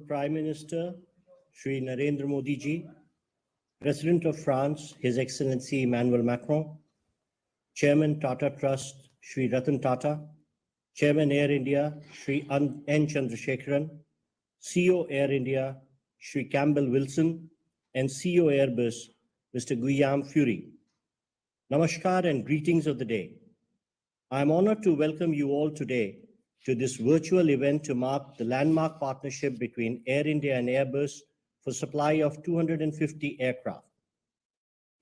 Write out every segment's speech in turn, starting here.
Prime Minister, Shri Narendra Modi ji, President of France, His Excellency Emmanuel Macron, Chairman Tata Trust, Shri Ratan Tata, Chairman Air India, Shri N. Chandrasekaran, CEO Air India, Shri Campbell Wilson, and CEO Airbus, Mr. Guillaume Fury. Namaskar and greetings of the day. I am honored to welcome you all today to this virtual event to mark the landmark partnership between Air India and Airbus for supply of 250 aircraft.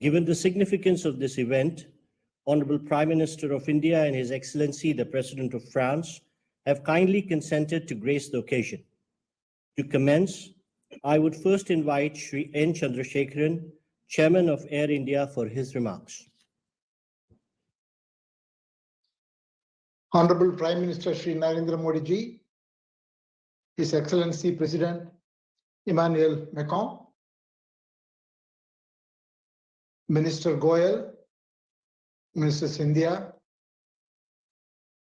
Given the significance of this event, Honorable Prime Minister of India and His Excellency the President of France have kindly consented to grace the occasion. To commence, I would first invite Shri N. Chandrasekaran, Chairman of Air India, for his remarks. Honorable Prime Minister Shri Narendra Modi ji, His Excellency President Emmanuel Macron, Minister Goyal, Minister Scindia,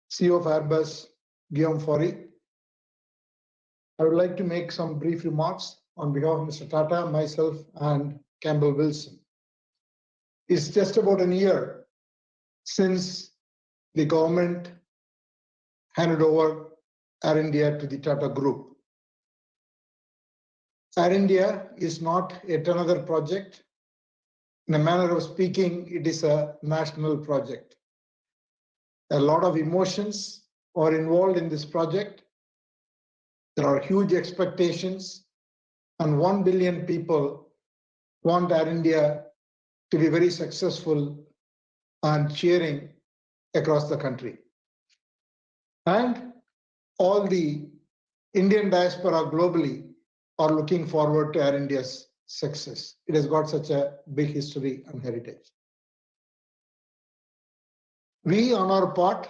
CEO of Airbus Guillaume Fury. I would like to make some brief remarks on behalf of Mr. Tata, myself, and Campbell Wilson. It's just about a year since the government handed over Air India to the Tata Group. Air India is not yet another project. In a manner of speaking, it is a national project. A lot of emotions are involved in this project. There are huge expectations, and 1 billion people want Air India to be very successful and cheering across the country. And all the Indian diaspora globally are looking forward to Air India's success. It has got such a big history and heritage. We, on our part,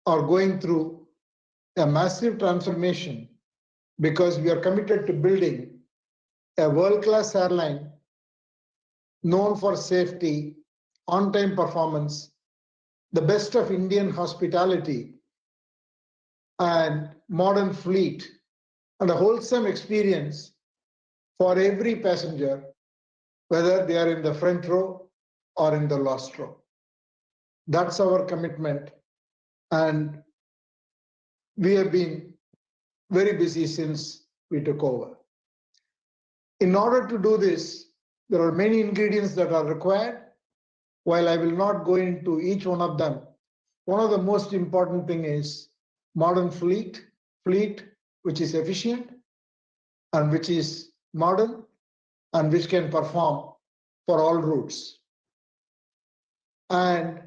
are going through a massive transformation because we are committed to building a world-class airline known for safety, on-time performance, the best of Indian hospitality, and modern fleet, and a wholesome experience for every passenger, whether they are in the front row or in the last row. That's our commitment, and we have been very busy since we took over. In order to do this, there are many ingredients that are required. While I will not go into each one of them, one of the most important thing is modern fleet which is efficient and which is modern and which can perform for all routes. And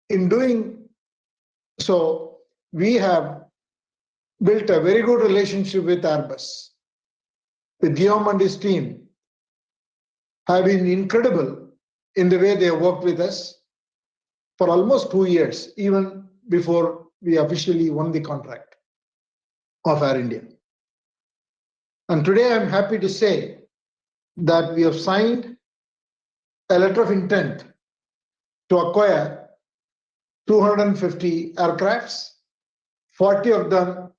in doing so, we have built a very good relationship with Airbus. With Guillaume and his team have been incredible in the way they have worked with us for almost 2 years, even before we officially won the contract of Air India. And today I'm happy to say that we have signed a letter of intent to acquire 250 aircrafts, 40 of them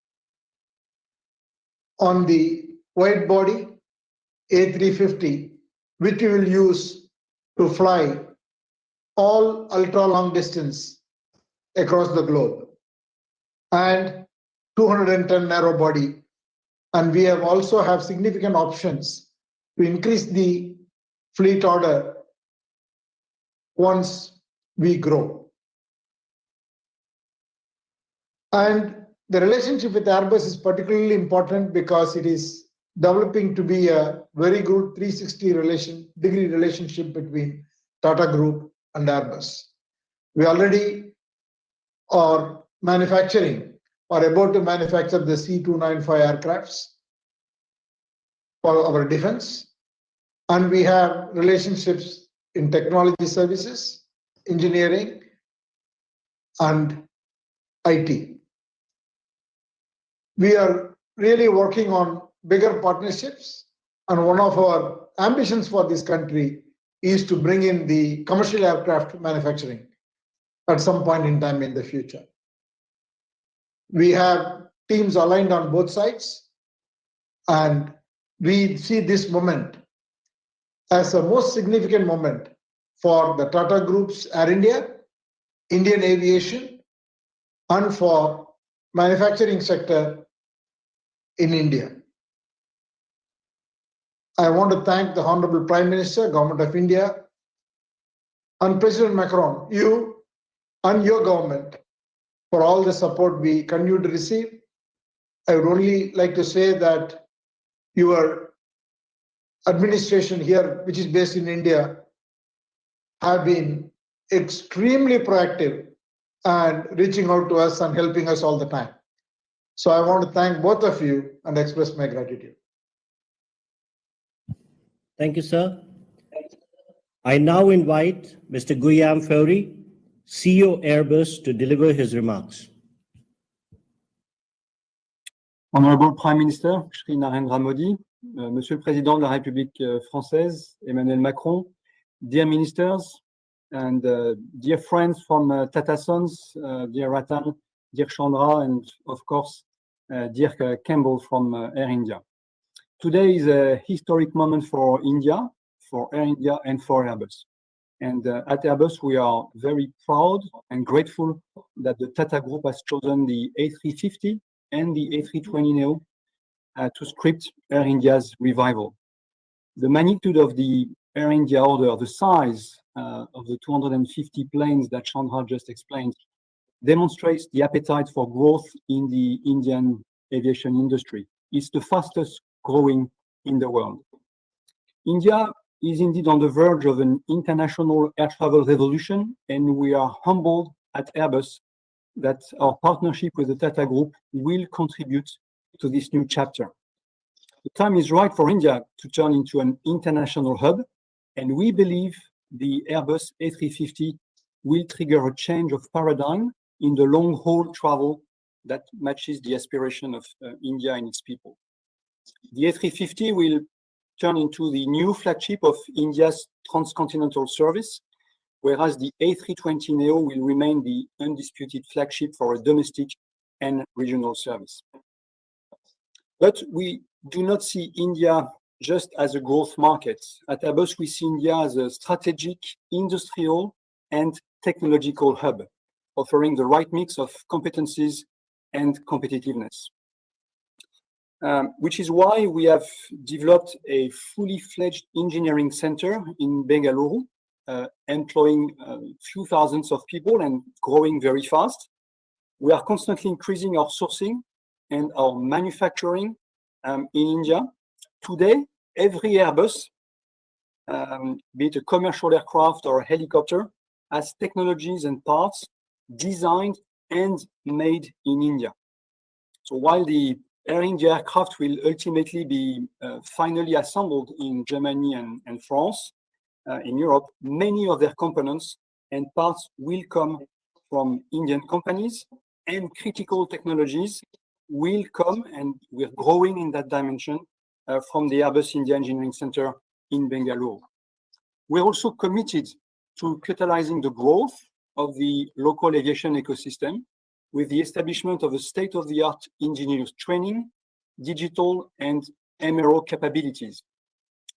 on the wide body A350, which we will use to fly all ultra long distance across the globe, and 210 narrow body. And we have also have significant options to increase the fleet order once we grow. And the relationship with Airbus is particularly important because it is developing to be a very good 360-degree relationship between Tata Group and Airbus. We already are manufacturing or about to manufacture the C295 aircrafts for our defense, and we have relationships in technology services, engineering, and IT. We are really working on bigger partnerships, and one of our ambitions for this country is to bring in the commercial aircraft manufacturing at some point in time in the future. We have teams aligned on both sides. And we see this moment as a most significant moment for the Tata Group's Air India, Indian aviation, and for manufacturing sector in India. I want to thank the Honorable Prime Minister, Government of India, and President Macron, you and your government, for all the support we continue to receive. I would only like to say that your administration here, which is based in India, have been extremely proactive and reaching out to us and helping us all the time. So I want to thank both of you and express my gratitude. Thank you, sir. I now invite Mr. Guillaume Faury, CEO Airbus, to deliver his remarks. Honorable Prime Minister, Shri Narendra Modi, Monsieur le Président de la République française, Emmanuel Macron, dear ministers and dear friends from Tata Sons, dear Ratan, dear Chandra, and of course, dear Campbell from Air India. Today is a historic moment for India, for Air India, and for Airbus. And at Airbus, we are very proud and grateful that the Tata Group has chosen the A350 and the A320neo to script Air India's revival. The magnitude of the Air India order, the size of the 250 planes that Chandra just explained, demonstrates the appetite for growth in the Indian aviation industry. It's the fastest growing in the world. India is indeed on the verge of an international air travel revolution, and we are humbled at Airbus that our partnership with the Tata Group will contribute to this new chapter. The time is right for India to turn into an international hub, and we believe the Airbus A350 will trigger a change of paradigm in the long-haul travel that matches the aspiration of India and its people. The A350 will turn into the new flagship of India's transcontinental service, whereas the A320neo will remain the undisputed flagship for a domestic and regional service. But we do not see India just as a growth market. At Airbus, we see India as a strategic, industrial, and technological hub, offering the right mix of competencies and competitiveness. Which is why we have developed a fully fledged engineering center in Bengaluru, employing a few thousands of people and growing very fast. We are constantly increasing our sourcing and our manufacturing in India. Today, every Airbus, be it a commercial aircraft or a helicopter, has technologies and parts designed and made in India. So while the Air India aircraft will ultimately be finally assembled in Germany and France, in Europe, many of their components and parts will come from Indian companies, and critical technologies will come, and we're growing in that dimension, from the Airbus India Engineering Center in Bengaluru. We're also committed to catalyzing the growth of the local aviation ecosystem with the establishment of a state-of-the-art engineers training, digital and MRO capabilities.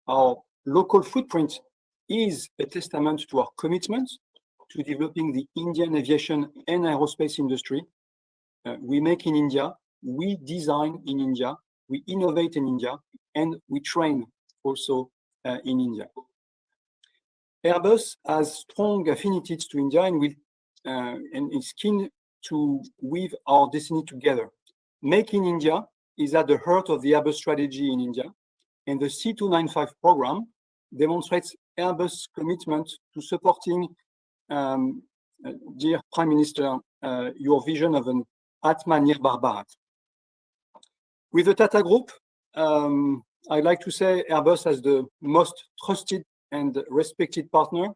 Our local footprint is a testament to our commitment to developing the Indian aviation and aerospace industry. We make in India, we design in India, we innovate in India, and we train also in India. Airbus has strong affinities to India and is keen to weave our destiny together. Make in India is at the heart of the Airbus strategy in India, and the C295 program demonstrates Airbus' commitment to supporting, dear Prime Minister, your vision of an Atmanirbhar Bharat. With the Tata Group, I'd like to say Airbus as the most trusted and respected partner.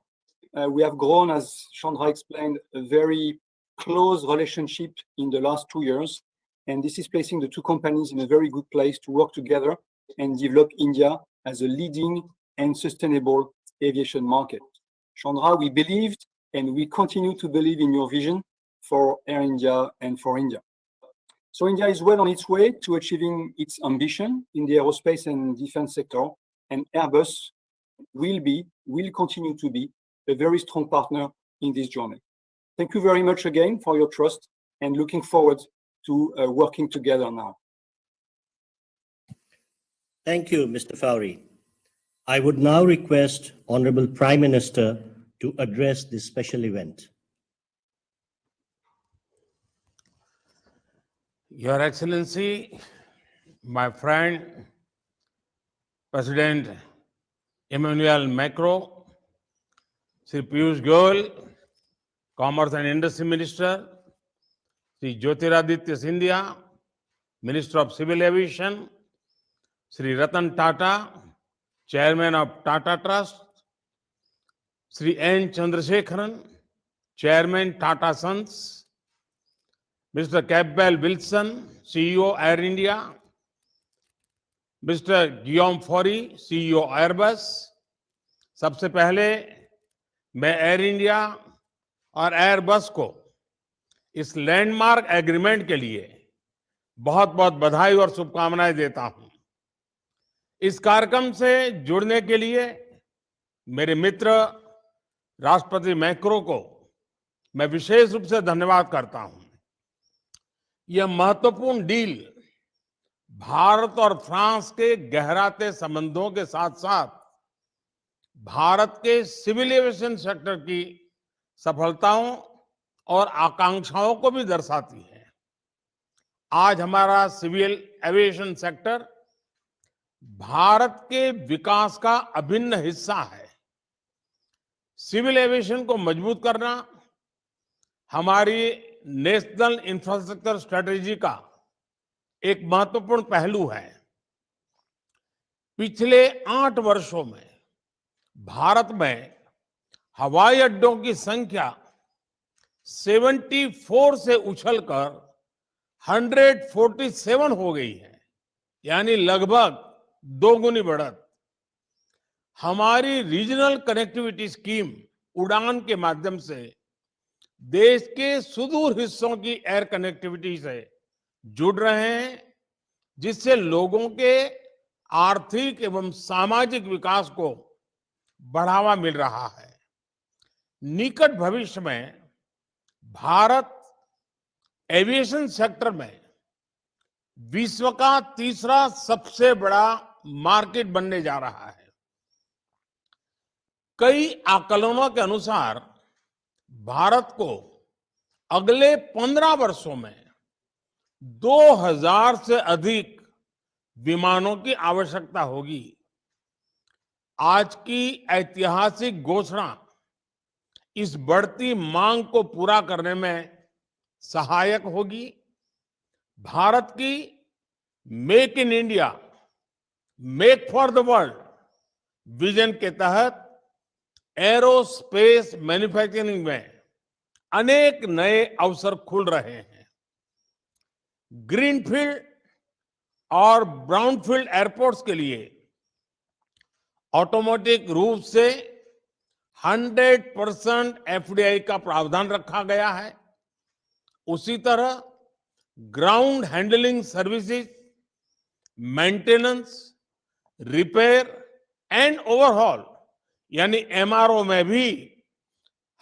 We have grown, as Chandra explained, a very close relationship in the last 2 years, and this is placing the two companies in a very good place to work together and develop India as a leading and sustainable aviation market. Chandra, we believed and we continue to believe in your vision for Air India and for India. So India is well on its way to achieving its ambition in the aerospace and defense sector, and Airbus will continue to be a very strong partner in this journey. Thank you very much again for your trust, and looking forward to working together now. Thank you, Mr. Fowry. I would now request Honorable Prime Minister to address this special event. Your Excellency, my friend, President Emmanuel Macron, Sri Piyush Goyal, Commerce and Industry Minister, Sri Jyotiraditya Scindia, Minister of Civil Aviation, Sri Ratan Tata, Chairman of Tata Trust, Sri N. Chandrasekaran, Chairman Tata Sons, Mr. Campbell Wilson, CEO Air India, Mr. Guillaume Faury, CEO Airbus. सबसे पहले मैं air India और Airbus को इस landmark agreement के लिए बहुत बहुत बधाई और शुभकामनाएं देता हूं। इस कार्यक्रम से जुड़ने के लिए मेरे मित्र राष्ट्रपति मैक्रो को मैं विशेष रूप से धन्यवाद करता हूं। यह महत्वपूर्ण डील भारत और फ्रांस के गहराते संबंधों के साथ साथ भारत के सिविल एविएशन सेक्टर की सफलताओं और आकांक्षाओं को भी दर्शाती है। आज हमारा सिविल एविएशन सेक्टर भारत के विकास का अभिन्न हिस्सा है। सिविल एविएशन को मजबूत करना हमारी नेशनल इंफ्रास्ट्रक्चर स्ट्रेटेजी का एक महत्वपूर्ण पहलू है। पिछले 8 वर्षों में भारत में हवाई अड्डों की संख्या 74 से उछलकर 147 हो गई है, यानी लगभग 2 गुनी बढ़त। हमारी रीजनल कनेक्टिविटी स्कीम उड़ान के माध्यम से देश के सुदूर हिस्सों की एयर कनेक्टिविटी से जुड़ रहे हैं, जिससे लोगों के आर्थिक एवं सामाजिक विकास को बढ़ावा मिल रहा है। निकट भविष्य में भारत एविएशन सेक्टर में विश्व का तीसरा सबसे बड़ा मार्केट बनने जा रहा है। कई आकलनों के अनुसार भारत को अगले 15 वर्षों में 2000 से अधिक विमानों की आवश्यकता होगी। आज की ऐतिहासिक घोषणा इस बढ़ती मांग को पूरा करने में सहायक होगी। भारत की make in India, make for the world vision के तहत एरोस्पेस मैन्युफैक्चरिंग में अनेक नए अवसर खुल रहे हैं। ग्रीनफील्ड और ब्राउनफील्ड एयरपोर्ट्स के लिए ऑटोमेटिक रूप से 100% एफडीआई का प्रावधान रखा गया है। उसी तरह ground handling services, maintenance, repair and overhaul यानी एमआरओ में भी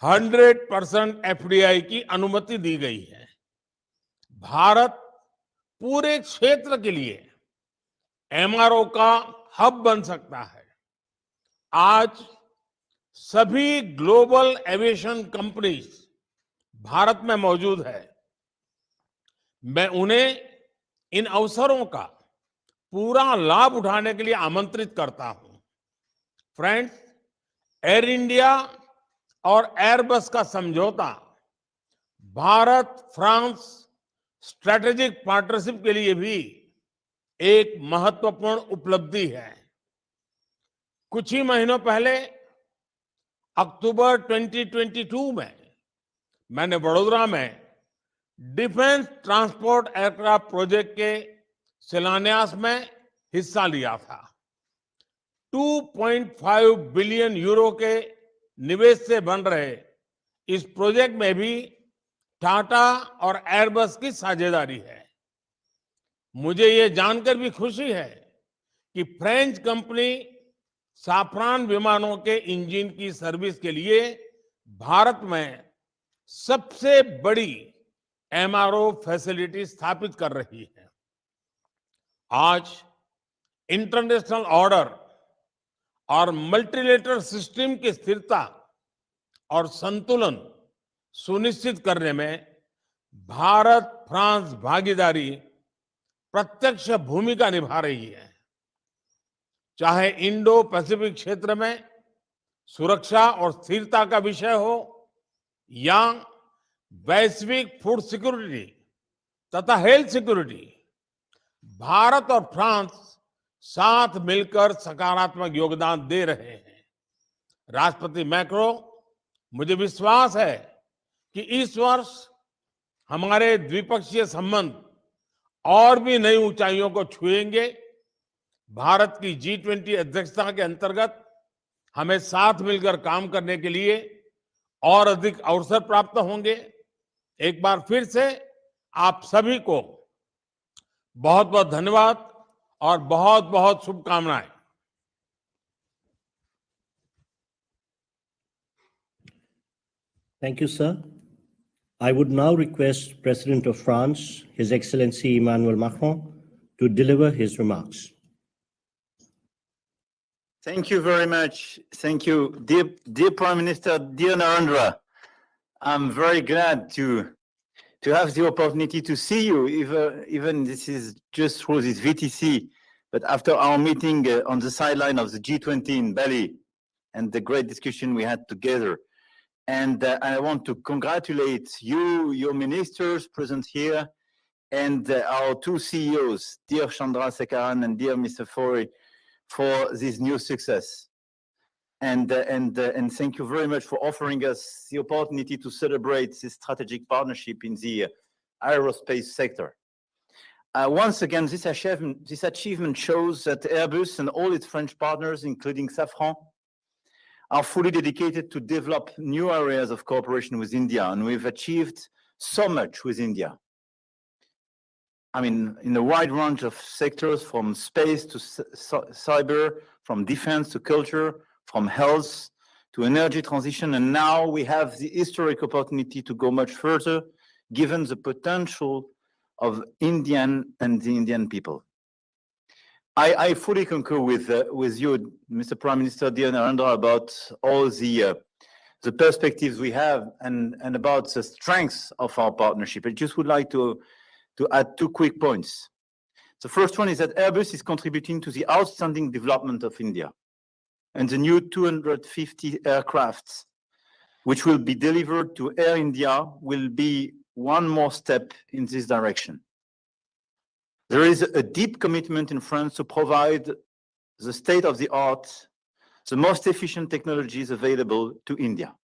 100% एफडीआई की अनुमति दी गई है। भारत पूरे क्षेत्र के लिए एमआरओ का हब बन सकता है। आज सभी ग्लोबल एविएशन कंपनीज भारत में मौजूद है। मैं उन्हें इन अवसरों का पूरा लाभ उठाने के लिए आमंत्रित करता हूं। फ्रेंड्स, एयर इंडिया और एयरबस का समझौता भारत फ्रांस स्ट्रेटेजिक पार्टनरशिप के लिए भी एक महत्वपूर्ण उपलब्धि है। कुछ ही महीनों पहले अक्टूबर 2022 में मैंने वडोदरा में डिफेंस ट्रांसपोर्ट एयरक्राफ्ट प्रोजेक्ट के शिलान्यास में हिस्सा लिया था। 2.5 बिलियन यूरो के निवेश से बन रहे इस प्रोजेक्ट में भी टाटा और एयरबस की साझेदारी है। मुझे ये जानकर भी खुशी है कि फ्रेंच कंपनी साफरान विमानों के इंजन की सर्विस के लिए भारत में सबसे बड़ी एमआरओ फैसिलिटी स्थापित कर रही है। आज इंटरनेशनल ऑर्डर और मल्टीलेटरल सिस्टम की स्थिरता और संतुलन सुनिश्चित करने में भारत फ्रांस भागीदारी प्रत्यक्ष भूमिका निभा रही है। चाहे इंडो पैसिफिक क्षेत्र में सुरक्षा और स्थिरता का विषय हो या वैश्विक फूड सिक्योरिटी तथा हेल्थ सिक्योरिटी, भारत और फ्रांस साथ मिलकर सकारात्मक योगदान दे रहे हैं। राष्ट्रपति मैक्रो, मुझे विश्वास है कि इस वर्ष हमारे द्विपक्षीय संबंध और भी नई ऊंचाइयों को छुएंगे। भारत की G20 अध्यक्षता के अंतर्गत हमें साथ मिलकर काम करने के लिए और अधिक अवसर प्राप्त होंगे। एक बार फिर से आप सभी को बहुत बहुत धन्यवाद और बहुत बहुत शुभकामनाएं। Thank you, sir. I would now request President of France, His Excellency Emmanuel Macron, to deliver his remarks. Thank you very much. Thank you, dear Prime Minister, dear Narendra. I'm very glad to have the opportunity to see you, even this is just through this VTC, but after our meeting on the sideline of the G20 in Bali and the great discussion we had together. And I want to congratulate you, your ministers present here, and our two CEOs, dear Chandrasekaran and dear Mr. Fori, for this new success. And thank you very much for offering us the opportunity to celebrate this strategic partnership in the aerospace sector. Once again, this achievement shows that Airbus and all its French partners, including Safran, are fully dedicated to develop new areas of cooperation with India, and we've achieved so much with India. I mean, in a wide range of sectors, from space to cyber, from defense to culture, from health to energy transition, and now we have the historic opportunity to go much further, given the potential of Indian and the Indian people. I fully concur with you, Mr. Prime Minister, dear Narendra, about all the perspectives we have and about the strengths of our partnership. I just would like to add two quick points. The first one is that Airbus is contributing to the outstanding development of India, and the new 250 aircrafts, which will be delivered to Air India, will be one more step in this direction. There is a deep commitment in France to provide the state-of-the-art, the most efficient technologies available to India,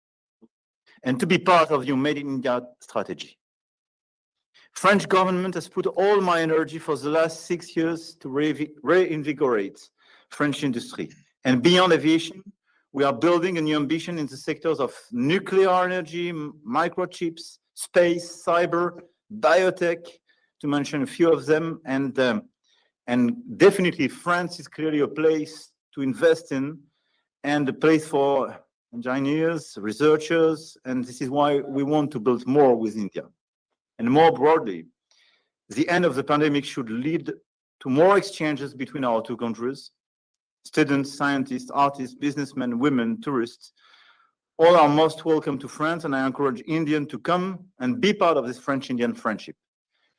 and to be part of your Made in India strategy. French government has put all my energy for the last 6 years to reinvigorate French industry. And beyond aviation, we are building a new ambition in the sectors of nuclear energy, microchips, space, cyber, biotech, to mention a few of them. And definitely France is clearly a place to invest in and a place for engineers, researchers, and this is why we want to build more with India. And more broadly, the end of the pandemic should lead to more exchanges between our two countries. Students, scientists, artists, businessmen, women, tourists, all are most welcome to France, and I encourage Indians to come and be part of this French-Indian friendship.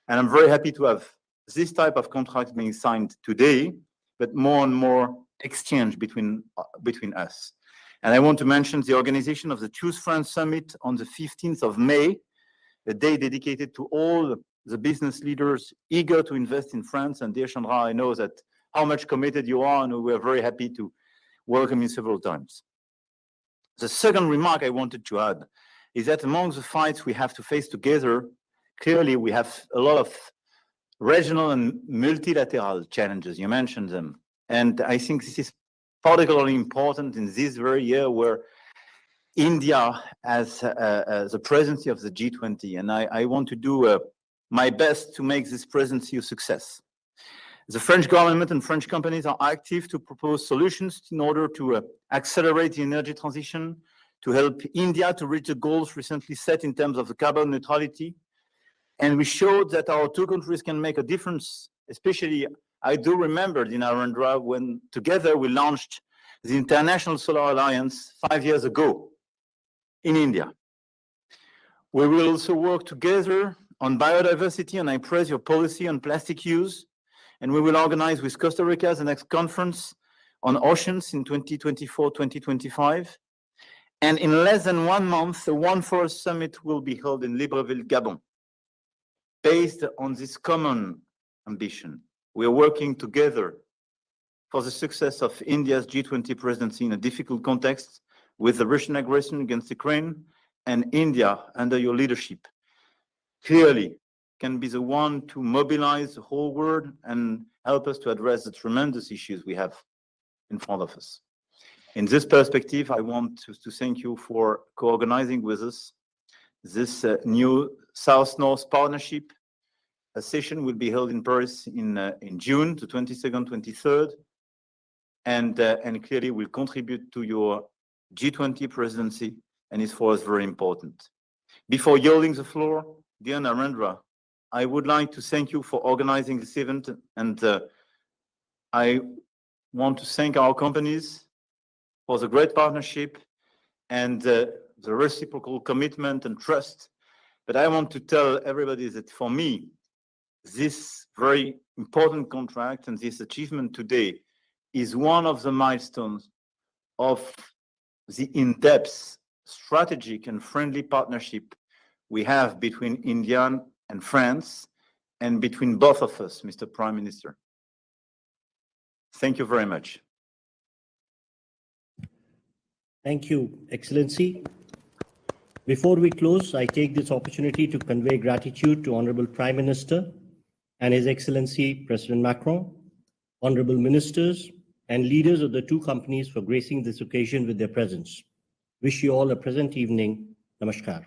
And I'm very happy to have this type of contract being signed today, but more and more exchange between us. And I want to mention the organization of the Choose France Summit on the 15th of May, a day dedicated to all the business leaders eager to invest in France. And dear Chandra, I know that how much committed you are, and we are very happy to welcome you several times. The second remark I wanted to add is that among the fights we have to face together, clearly we have a lot of regional and multilateral challenges. You mentioned them. And I think this is particularly important in this very year where India has the presidency of the G20. And I want to do my best to make this presidency a success. The French government and French companies are active to propose solutions in order to accelerate the energy transition, to help India to reach the goals recently set in terms of the carbon neutrality. And we showed that our two countries can make a difference, especially I do remember in Narendra when together we launched the International Solar Alliance 5 years ago in India. We will also work together on biodiversity, and I praise your policy on plastic use. And we will organize with Costa Rica the next conference on oceans in 2024-2025. And in less than 1 month, the One Forest Summit will be held in Libreville, Gabon. Based on this common ambition, we are working together for the success of India's G20 presidency in a difficult context with the Russian aggression against Ukraine, and India, under your leadership, clearly can be the one to mobilize the whole world and help us to address the tremendous issues we have in front of us. In this perspective, I want to thank you for co-organizing with us this new South-North partnership. A session will be held in Paris in June, the 22nd, 23rd, and clearly will contribute to your G20 presidency, and is for us very important. Before yielding the floor, dear Narendra, I would like to thank you for organizing this event, and I want to thank our companies for the great partnership and the reciprocal commitment and trust. But I want to tell everybody that for me, this very important contract and this achievement today is one of the milestones of the in-depth strategic and friendly partnership we have between India and France, and between both of us, Mr. Prime Minister. Thank you very much. Thank you, Excellency. Before we close, I take this opportunity to convey gratitude to Honorable Prime Minister and His Excellency President Macron, Honorable Ministers, and leaders of the two companies for gracing this occasion with their presence. Wish you all a pleasant evening. Namaskar.